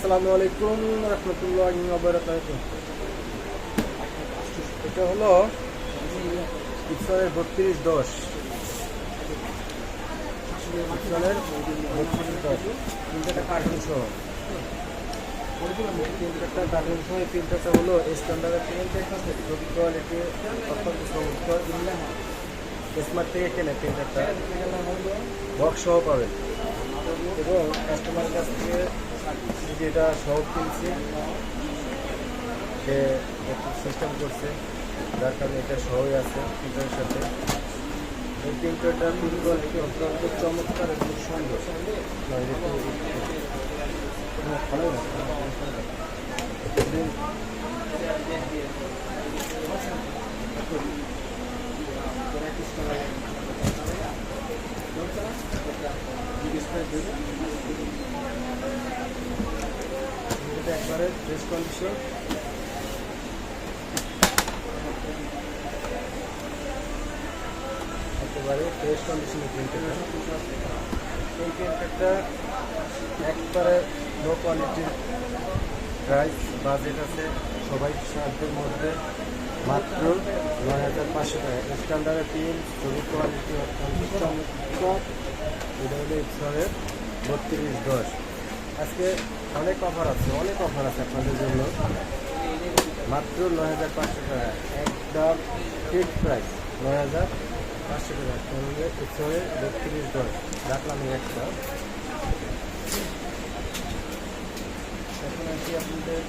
আসসালামু আলাইকুম রহমতুল্লাহি ওয়া বারাকাতুহু। এটা হলো ইপসনের 3210 ইপসনের 3210 তিনটা কার্টুন সহ তিনটা কার্টুন সহ এই প্রিন্টারটা হলো স্ট্যান্ডার্ড প্রিন্টার, খুবই কোয়ালিটি অত্যন্ত চমৎকার। স্মার্ট থেকে কেনে প্রিন্টারটা বক্স সহ পাবেন এবং কাস্টমারের কাছ থেকে যদি এটা সহ কিনছি সে একটু সিস্টেম করছে, যার কারণে এটা সহই আছে প্রিন্টারের সাথে। এই প্রিন্টারটা খুবই কোয়ালিটি অত্যন্ত চমৎকার এবং সুন্দর। একবারে ফ্রেশ কন্ডিশন, একেবারে ফ্রেশ কন্ডিশনের প্রিন্টার। এই প্রিন্টারটা একবারে লো কোয়ালিটির, প্রাইস বাজেট আছে সবাই সাধ্যের মধ্যে, মাত্র ৯৫০০ টাকা। স্ট্যান্ডার্ডের প্রিন্ট, ছবি কোয়ালিটি অত্যন্ত চমৎকার। এটা হলো ইপসনের 3210। আজকে অনেক অফার আছে আপনাদের জন্য, মাত্র ৯৫০০ টাকা, একদম ফিক্সড প্রাইস ৯৫০০ টাকা। তাহলে ইপসনের 3210 রাখলাম একটা। এখন আসি আপনাদের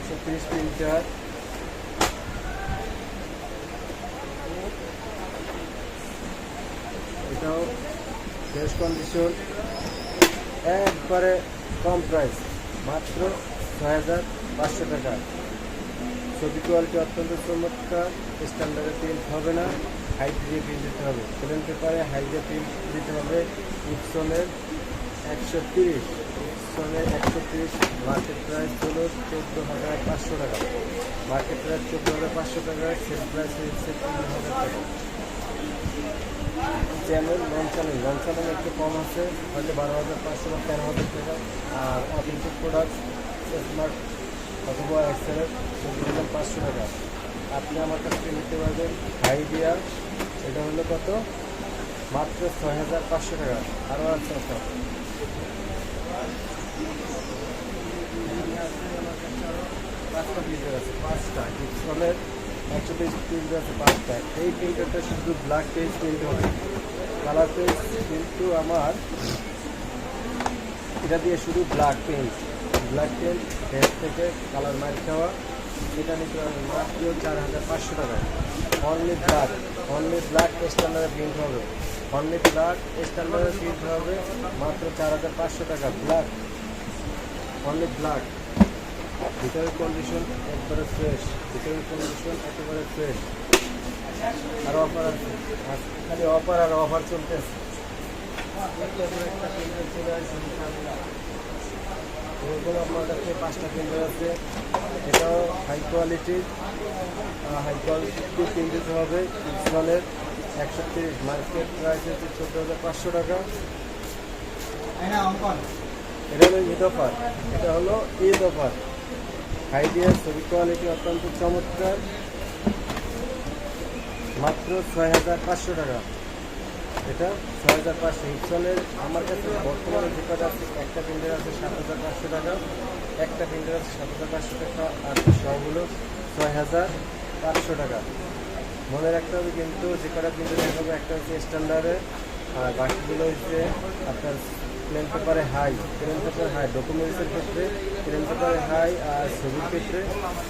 130 প্রিন্টার। এটাও ফ্রেশ কন্ডিশন, একবারে কম প্রাইস, মাত্র ৬৫০০ টাকা। ছবি কোয়ালিটি অত্যন্ত চমৎকার। স্ট্যান্ডার্ডে প্রিন্ট হবে না, হাই দিয়ে প্রিন্ট দিতে হবে, প্লেন পেপারে হাই দিয়ে প্রিন্ট দিতে হবে। ইপসনের 130, ইপসনের 130 মার্কেট প্রাইস হলো ১৪৫০০ টাকা। মার্কেট প্রাইস ১৪৫০০ টাকা, সেল প্রাইস হচ্ছে ৩০০০ টাকা। চ্যানেল নন চ্যানেল একটু কম আছে, হয়তো ১২৫০০ বা ১৩০০০ টাকা। আর অথেন্টিক প্রোডাক্ট স্মার্ট অথবা এক্সেলের ১৪৫০০ টাকা। আপনি আমার কাছ থেকে নিতে পারবেন হাই দিয়া, এটা হলো কত, মাত্র ৬৫০০ টাকা। আরও আছে অফার, পাঁচটা প্রিন্টার আছে, পাঁচটা ইপসনের ১২০ প্রিন্টার আছে, পাঁচটা। এই প্রিন্টারটা শুধু ব্ল্যাক পেজ প্রিন্ট হবে, কালার পেজ কিন্তু আমার এটা দিয়ে শুধু ব্ল্যাক পেন্ট পেজ থেকে কালার মার খাওয়া। এটা নিতে পারবেন মাত্র ৪৫০০ টাকা। অনলি ব্ল্যাক স্ট্যান্ডার্ডে প্রিন্ট হবে, মাত্র ৪৫০০ টাকা। Black, only black. ভিতরের কন্ডিশন একবারে ফ্রেশ, আরও অফার আছে, খালি অফার আর অফার চলতেছে। এরকম আপনার কাছে পাঁচটা প্রিন্টার আছে। এটাও হাই কোয়ালিটি প্রিন্ট দিতে হবে। ইপসনের ১৩০, মার্কেট প্রাইস হচ্ছে ১৪৫০০ টাকা। এটা হলো ঈদ অফার, হাই দিয়ে ছবি কোয়ালিটি অত্যন্ত চমৎকার, মাত্র ৬৫০০ টাকা। এটা ৬৫০০। ইপসনের আমার কাছে বর্তমানে যে কটা আছে, একটা প্রিন্টার আছে ৭৫০০ টাকা, একটা প্রিন্টার আছে ৭৫০০ টাকা, আর সবগুলো ৬৫০০ টাকা। মনে রাখতে হবে কিন্তু, যে কটা প্রিন্টার দেখাবো একটা হচ্ছে স্ট্যান্ডার্ডে, আর বাকিগুলো হচ্ছে আপনার প্লেন পেপারে হাই, ডকুমেন্টসের ক্ষেত্রে প্লেন পেপারে হাই, আর ছবির ক্ষেত্রে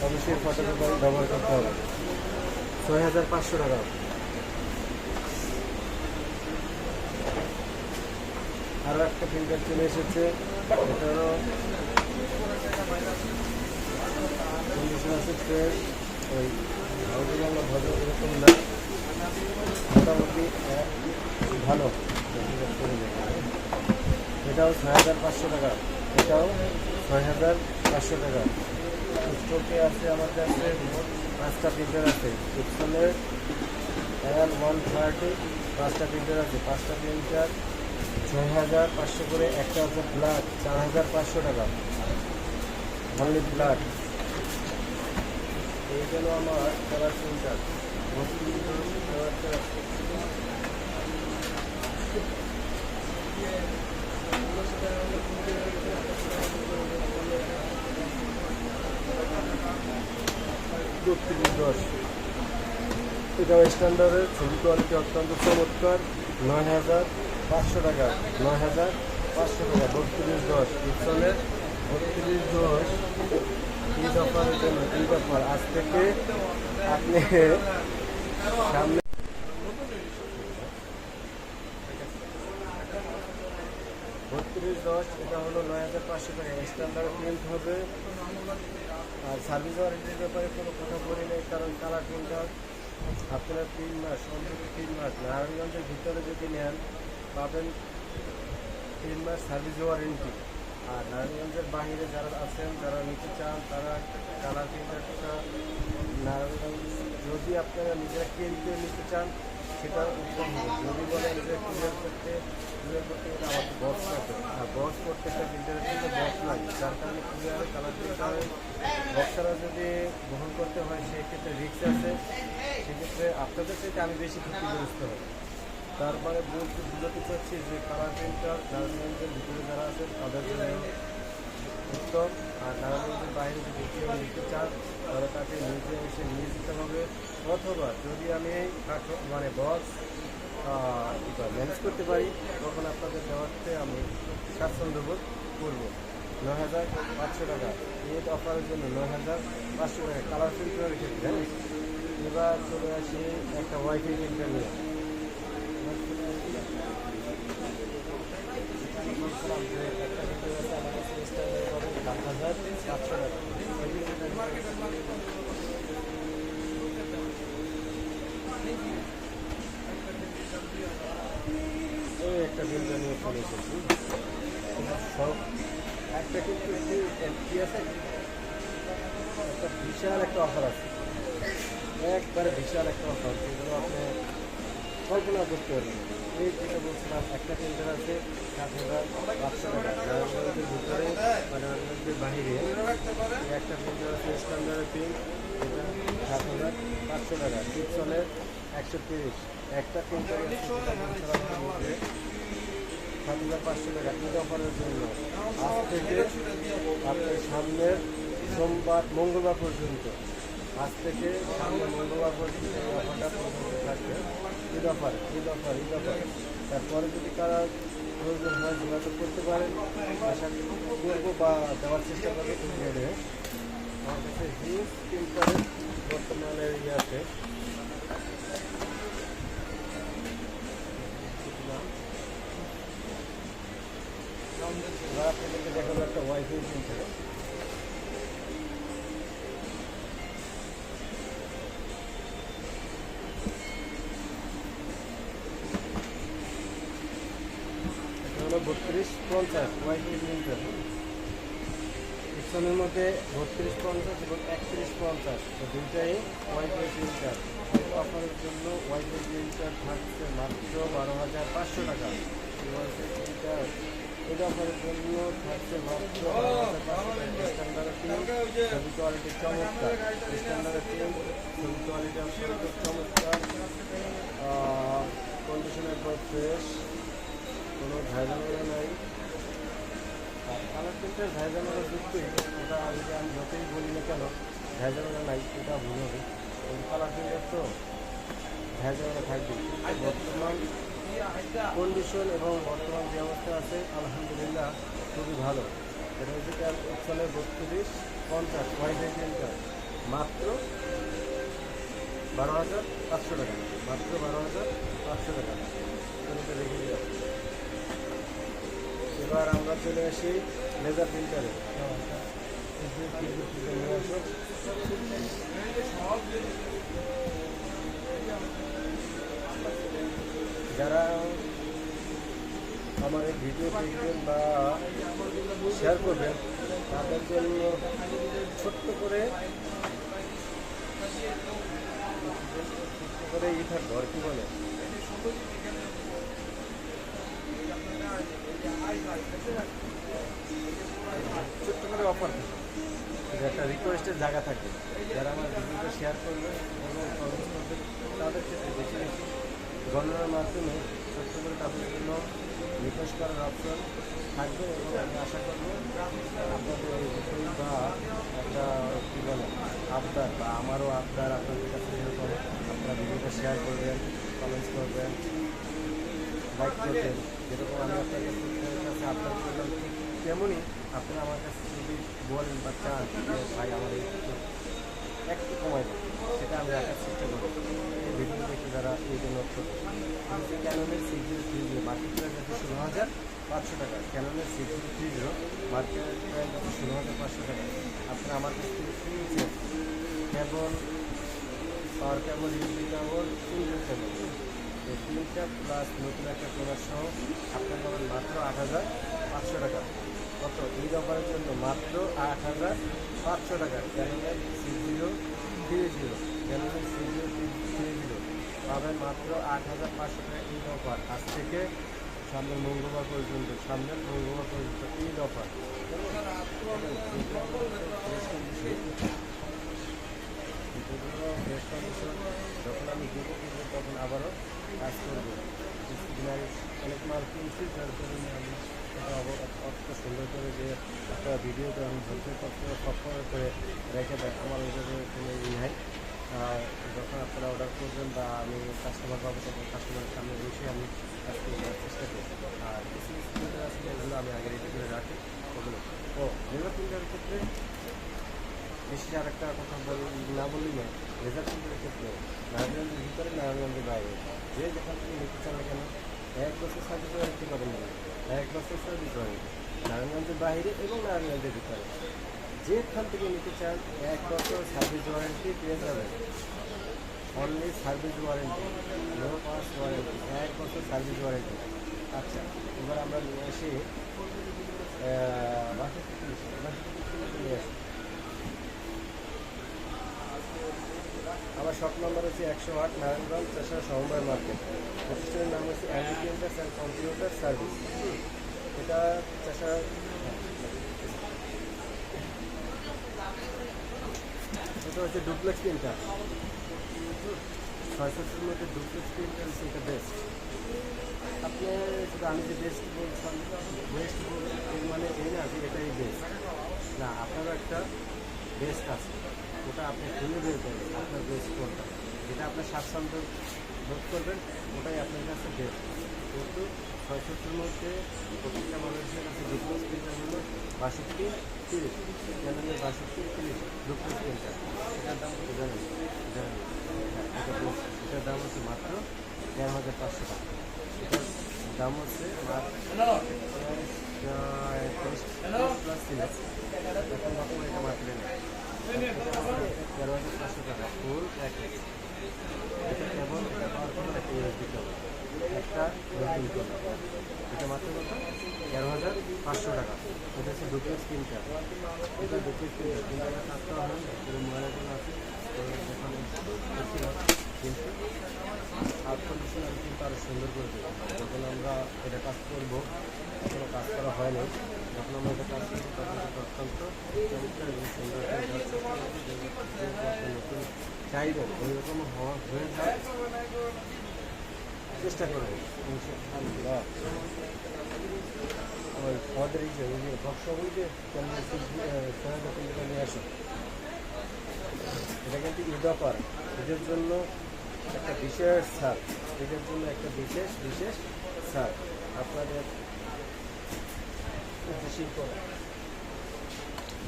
অবশ্যই ফটো পেপার ব্যবহার করতে হবে। ৬৫০০ টাকা। আরও একটা প্রিন্টার চলে এসেছে, এটারও কন্ডিশন আছে ফ্রেশ, ওই ভদ্র এরকম না, মোটামুটি ভালো। এটাও ৬৫০০ টাকা, এটাও ৬৫০০ টাকা। স্টকে আছে আমার কাছে পাঁচটা প্রিন্টার আছে। ইপসনের L130 5টা প্রিন্টার আছে, 5টা প্রিন্টার 6500 করে, একটা আছে ব্ল্যাক 4500 টাকা, অনলি ব্ল্যাক। এই গেল আমার কালার প্রিন্টার। এটা স্ট্যান্ডার্ডের ছবি কোয়ালিটি অত্যন্ত চমৎকার, 9500 টাকা, 9500 টাকা, 3210 পিক্সেলের, 3210 ঈদ অফারের জন্য, ঈদ অফার আজ থেকে আপনি সামনে 3210, এটা হলো 9500 টাকা। স্ট্যান্ডার্ড প্রিন্ট হবে। আর সার্ভিস ওয়ারেন্টির ব্যাপারে কোনো কথা বলি নেই, কারণ কালার প্রিন্টার আপনারা 3 মাস, অন্তত 3 মাস নারায়ণগঞ্জের ভিতরে যদি নেন পাবেন 3 মাস সার্ভিস ওয়ারেন্টি। আর নারায়ণগঞ্জের বাইরে যারা আছেন, যারা নিতে চান, তারা কালার প্রিন্টারটা নারায়ণগঞ্জ যদি আপনারা নিজেরা কিনতে নিতে চান সেটা উত্তম হবে। যদি বলেন যে ক্লিয়ার করতে গেলে আমাকে বক্স করতে, আর বক্স প্রত্যেকটা প্রিন্টারের কিন্তু বক্স লাগে, যার কারণে ক্লিয়ারে কালার প্রিন্টারে বক্সারা যদি গ্রহণ করতে হয় সেক্ষেত্রে রিস্ক আছে, সেক্ষেত্রে আপনাদের থেকে আমি বেশি ক্ষতিগ্রস্ত হই। তারপরে বুঝতে চাচ্ছি যে কালার প্রিন্টার নারায়ণগঞ্জের ভিতরে যারা আছেন তাদের জন্য উত্তম। আর নারায়ণগঞ্জের বাইরে যদি কেউ নিতে চান তাহলে তাকে নিজে এসে নিয়ে যেতে হবে, অথবা যদি আমি মানে বক্স ম্যানেজ করতে পারি তখন আপনাদের দেওয়াতে আমি স্বাচ্ছন্দ্য বোধ করবো। 9500 টাকা ঈদ অফারের জন্য, 9500 টাকা কালার প্রিন্টারের ক্ষেত্রে। এবার চলে আসি একটা ওয়াইফাই প্রিন্টার নিয়ে। বলছিলাম যে একটা প্রিন্টার আছে আমার কাছে, স্ট্যান্ডার্ড পাবেন 7500 টাকা। এই একটা প্রিন্টার নিয়ে চলে এসেছি। সব একটা কিন্তু কি আছে, একটা বিশাল একটা অফার আছে, একবারে বিশাল একটা অফার, যেগুলো আপনি কল্পনা করতে পারবেন। এই যেটা বলছিলাম, একটা প্রিন্টার আছে 7500 টাকা নারায়ণগঞ্জের ভিতরে বা নারায়ণগঞ্জের বাহিরে। একটা প্রিন্টার আছে স্ট্যান্ডার্ড প্রিন্ট, এটা 7500 টাকা, পিক্সেলের 130। একটা প্রিন্টার আছে 7500 টাকা ঈদ অফারের জন্য। আজ থেকে আপনার সামনের সোমবার মঙ্গলবার পর্যন্ত, আজ থেকে সামনের মঙ্গলবার পর্যন্ত এই অফারটা পর্যন্ত থাকবে। Eid offer, Eid offer, Eid offer. তারপরে যদি কারা প্রয়োজন হয় যোগাযোগ করতে পারেন, আশা করবো বা দেওয়ার চেষ্টা করবে। ইন্ডিয়ানে আমার কাছে হিউজ প্রিন্টারের বর্তমানে আছে। আপনাদেরকে দেখাবো একটা ওয়াইফাই প্রিন্টার। এটা হলো 3250 ওয়াইফাই প্রিন্টার। পিছনের মধ্যে 3250 এবং 3150, দুইটাই ওয়াইফাই প্রিন্টার। অফারের জন্য ওয়াইফাই প্রিন্টার থাকছে মাত্র 12500 টাকা। ওয়াইফাই প্রিন্টার এই অফারের জন্য থাকছে মাত্র 12500 টাকা। স্ট্যান্ডার্ড প্রিন্ট, ছবি কোয়ালিটি চমৎকার, স্ট্যান্ডার্ড প্রিন্ট, ছবি কোয়ালিটি অত্যন্ত চমৎকার, কন্ডিশনের পর ফ্রেশ, কোনো ঝামেলা নাই। আর কালার প্রিন্টার ঝামেলা যুক্তই, ওটা আমি যতই বলি না কেন ঝামেলা নাই, এটা ভুল হবে। কালার প্রিন্টার তো ঝামেলা থাকবে। বর্তমান কন্ডিশন এবং বর্তমান যে অবস্থা আছে আলহামদুলিল্লাহ খুবই ভালো। এটা হচ্ছে পিক্সেলে 3250 ওয়াইফাই প্রিন্টার, মাত্র 12500 টাকা, মাত্র 12500 টাকা। এটা রেখে দিলাম। এবার আমরা চলে আসি লেজার প্রিন্টারে। নিয়ে আসো। যারা আমার এই ভিডিও দেখবেন বা শেয়ার করবেন তাদের জন্য ছোট্ট করে করে থাকবো আর কি বলে ছোট্ট করে অফার থাকে, একটা রিকোয়েস্টের জায়গা থাকে। যারা আমার ভিডিওটা শেয়ার করবে এবং কমেন্ট করবে তাদের ক্ষেত্রে বেশি বেশি গণনার মাধ্যমে ছোট্ট করে তাদের জন্য রিকোয়েস্ট করার অপশন থাকবে এবং আমি আশা করবো আপনাদের এই বিষয় বা একটা কী বলে আবদার বা আমারও আবদার আপনাদের কাছে যেরকম আপনারা ভিডিওটা শেয়ার করবেন, কমেন্টস করবেন, লাইক করবেন, যেরকম আমি আপনার কাছে আবদার করলাম ঠিক তেমনই আপনারা আমার কাছে যদি বলেন বা চান যে ভাই আমার একটু কমাই দেন, সেটা আমি রাখার চেষ্টা করব। এই ভিডিও দেখে যারা এই জন্য ক্যাননের 6030 মার্কেট প্রাইস আছে 16,500 টাকা। ক্যাননের 6030 মার্কেট প্রাইস আছে 16,500 টাকা। আপনারা আমার কাছ থেকে কিনছেন কেবল পাওয়ার কেবল, ইউপি কেবল, তিনটে কেবল, এই তিনটা প্লাস নতুন একটা ক্যামেরা সহ আপনার পাবেন মাত্র 8,500 টাকা। কত ঈদ অফারের জন্য মাত্র 8,500 টাকা। ক্যাননের 6030, ক্যাননের 6030 পাবেন মাত্র 8,500 টাকা ঈদ অফার। আজ থেকে সামনের মঙ্গলবার পর্যন্ত ঈদ অফার। যখন আমি দেবো কিনবো তখন আবারও কাজ করবো। অনেক মাল কিনছি, যার কারণে আমি অত সুন্দর করে যে একটা ভিডিওতে আমি ধরতে সফর করে রেখে দেয়, আমার ওইভাবে কোনো নাই। যখন আপনারা অর্ডার করবেন বা আমি কাস্টমার পাবো তখন কাস্টমারের সামনে বসে আমি কাজ করার চেষ্টা করি। আর কিছু প্রিন্টার আছে এগুলো আমি আগে রেডি করে রাখি ওগুলো। লেজার প্রিন্টারের ক্ষেত্রে বেশি আর একটা কথা না বললেই নয়। লেজার প্রিন্টারের ক্ষেত্রে নারায়ণগঞ্জের ভিতরে, নারায়ণগঞ্জের বাইরে যে যেখান থেকে নিতে চান না কেন 1 বছর সার্ভিস ওয়ারেন্টি পাবেন না, 1 বছর সার্ভিস ওয়ারেন্টি নারায়ণগঞ্জের বাইরে এবং নারায়ণগঞ্জের ভিতরে যেখান থেকে নিতে চান 1 বছর সার্ভিস ওয়ারেন্টি পেয়ে যাবেন। Only service warranty, no parts warranty, 1 বছর সার্ভিস ওয়ারেন্টি। আচ্ছা, এবার আমরা নিয়ে আসি নিয়ে আসি আমার শপ নাম্বার হচ্ছে 108 নারায়ণগঞ্জ চাষা সমবায় মার্কেট। প্রতিষ্ঠানের নাম হচ্ছে Andy printers and computer service. এটা চাষা এটা হচ্ছে ডুপ্লেক্স প্রিন্টার। 600-র মধ্যে ডুপ্লেক্স প্রিন্টার হচ্ছে এটা বেস্ট। আপনি শুধু আমি যে বেস্ট বলছিলাম, বেস্ট মানে এই না যে এটাই বেস্ট না, আপনারও একটা বেস্ট আছে, ওটা আপনি খুঁজে বের করবেন আপনার বেস্ট কোনটা, যেটা আপনার স্বাচ্ছন্দ্য বোধ করবেন ওটাই আপনার কাছে বেস্ট। কিন্তু 600-র মধ্যে প্রত্যেকটা মানুষের কাছে ডুপ্লেক্স প্রিন্টার হলো 62-30, ক্যাননের 62-30 ডুপ্লেক্স প্রিন্টার। এটার দাম কত জানেন? এটার দাম হচ্ছে মাত্র 13,500 টাকা। এটার দাম হচ্ছে প্লাস সিলেক্ট, এখন রকম এটা মার্কেটে নেই। 13,500 টাকা ফুল প্যাকেজ। এটা কেবল এটা পাওয়ার জন্য একটা ইউএসবি কেবল, একটা নতুন কেবল, এটা মাত্র কত? 13,500 টাকা। এটা হচ্ছে ডুপ্লেক্স প্রিন্টার। এটা ডুপ্লেক্স প্রিন্টার প্রিন্টারের কাজটা হয় পুরো ময়লাগুলো আছে কিন্তু আউট কন্ডিশন আমি কিন্তু আরও সুন্দর করে দেবো। যখন আমরা এটা কাজ করবো, এখনও কাজ করা হয়নি, যখন আমরা এটা কাজ করবো তখন এটা অত্যন্ত চমৎকার এবং সুন্দর করে নতুন চাইবেন ওইরকম হয়ে যায় চেষ্টা করবো। আমাদের এই যে বক্সগুলি যে নিয়ে আসুন, এটা কিন্তু ঈদ অফার, ঈদের জন্য একটা বিশেষ ছাড়, ঈদের জন্য একটা বিশেষ ছাড় আপনাদের শিল্প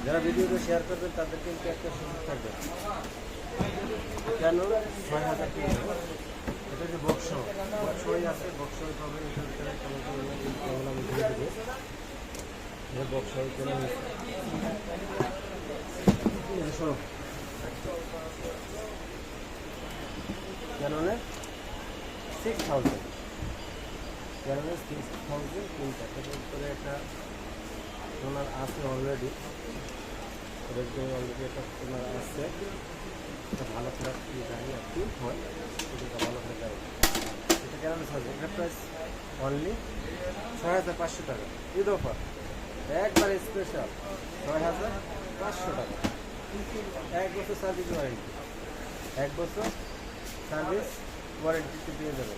যারা ভিডিওটা শেয়ার করবেন তাদের কিন্তু একটা সুযোগ থাকবে। কেন 6,000 টাকা এটা যে বক্সই আছে, বক্সই পাবেন। এটার ভিতরে কেমন আমি ধরে দেবো যে বক্সই কেনা হয়েছে। শোনো ক্যাননে 6,000, ক্যাননে 6,000 প্রিন্টার। এটার উপরে একটা টোনার আছে অলরেডি, এটার জন্য অলরেডি একটা টোনার আছে, এটা ভালো খারাপ জানি আর কি হয়। ভিডিওটা ভালো করে যাবে। এটা কেন থাকবে, এটা প্রাইস অনলি 6500 টাকা, ঈদ অফার একবার স্পেশাল 6500 টাকা। 1 বছর সার্ভিস ওয়ারেন্টি, 1 বছর সার্ভিস ওয়ারেন্টিতে দিয়ে দেবে,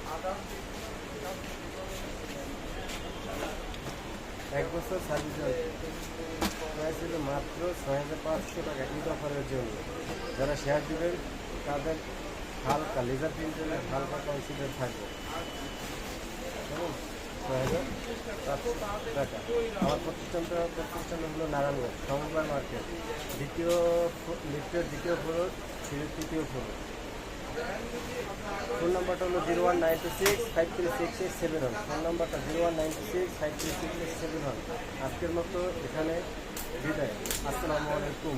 1 বছর সার্ভিস ওয়ারেন্টি। প্রাইস ছিল মাত্র 6500 টাকা ঈদ অফারের জন্য। যারা শেয়ার দেবেন তাদের হালকা লেজার প্রিন্টের হালকা কনসিডার থাকবে, কেমন 6500 টাকা। আমার প্রতিষ্ঠানটা হলো নারায়ণগঞ্জ সমবায় মার্কেট, লিফটের দ্বিতীয় ফ্লোর, সিঁড়ির তৃতীয় ফ্লোর। ফোন নাম্বারটা হলো 019653687 ফোন নাম্বারটা 019653687। আজকের মতো এখানে বিদায়, আসসালামু আলাইকুম।